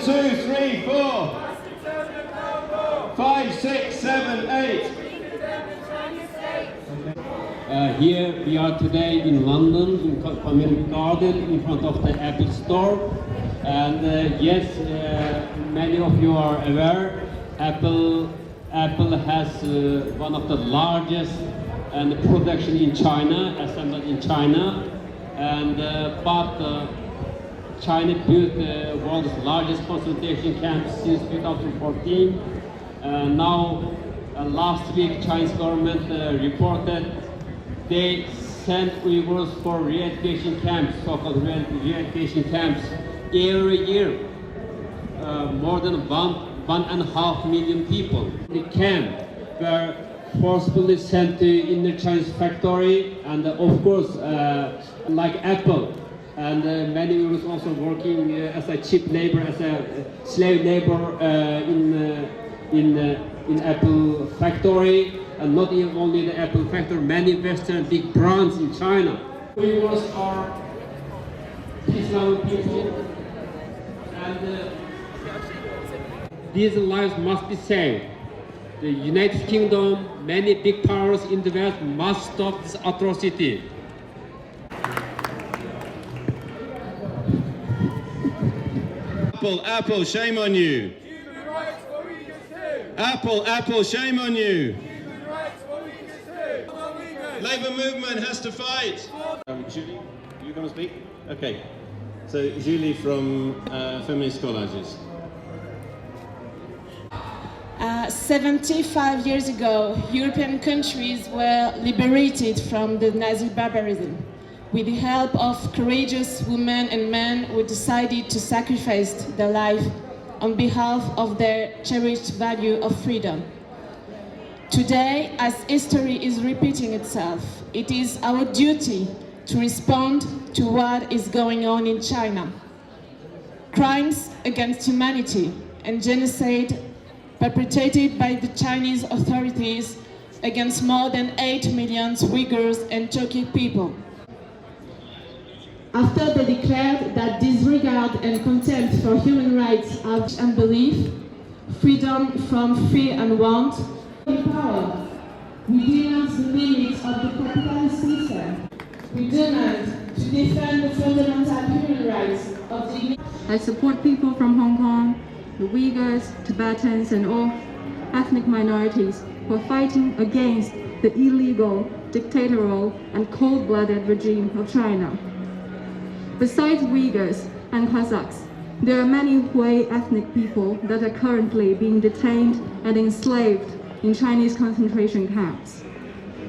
2, 3, 4, 5, 6, 7, 8. Here we are today in London, in Covent Garden, in front of the Apple Store. And yes, many of you are aware, Apple has one of the largest and production in China, assembled in China. And but China built the world's largest concentration camp since 2014. Now, last week, Chinese government reported they sent Uyghurs for re-education camps, so-called re-education camps, every year. More than 1.5 million people. The camp were forcibly sent to inner Chinese factory, and of course, like Apple, and many Uyghurs also working as a cheap labor, as a slave labor in Apple factory, and not even only the Apple factory, many Western big brands in China. Uyghurs are Islamic people, and these lives must be saved. The United Kingdom, many big powers in the West must stop this atrocity. Apple, shame on you. Human rights for Uyghurs too. Apple, shame on you. Human rights for Uyghurs too. Labour movement has to fight. Julie, you going to speak? Okay. So Julie from Feminist Collages. 75 years ago, European countries were liberated from the Nazi barbarism with the help of courageous women and men who decided to sacrifice their life on behalf of their cherished value of freedom. Today, as history is repeating itself, it is our duty to respond to what is going on in China. Crimes against humanity and genocide perpetrated by the Chinese authorities against more than 8 million Uyghurs and Turkic people. After they declared that disregard and contempt for human rights are unbelief, freedom from fear and want, in power, we denounce the limits of the capitalist system. We demand to defend the fundamental human rights of the... I support people from Hong Kong, the Uyghurs, Tibetans, and all ethnic minorities who are fighting against the illegal, dictatorial, and cold-blooded regime of China. Besides Uyghurs and Kazakhs, there are many Hui ethnic people that are currently being detained and enslaved in Chinese concentration camps.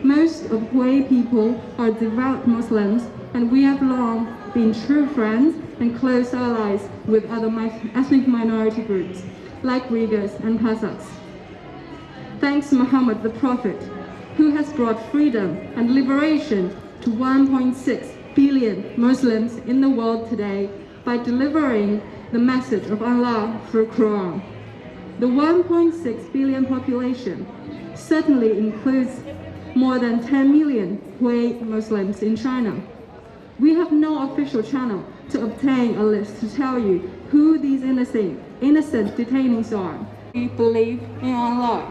Most of Hui people are devout Muslims, and we have long been true friends and close allies with other ethnic minority groups, like Uyghurs and Kazakhs. Thanks to Muhammad the Prophet, who has brought freedom and liberation to 1.6 billion Muslims in the world today by delivering the message of Allah through Quran. The 1.6 billion population certainly includes more than 10 million Hui Muslims in China. We have no official channel to obtain a list to tell you who these innocent detainees are. We believe in Allah.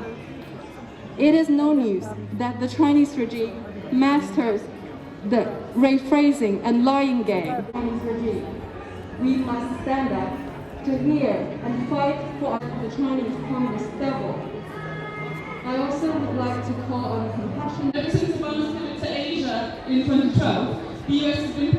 It is no news that the Chinese regime masters the rephrasing and lying game. Chinese regime. We must stand up to hear and fight for the Chinese Communist devil. I also would like to call on compassion. Ever since the bombs hit to Asia in 2012, the US has been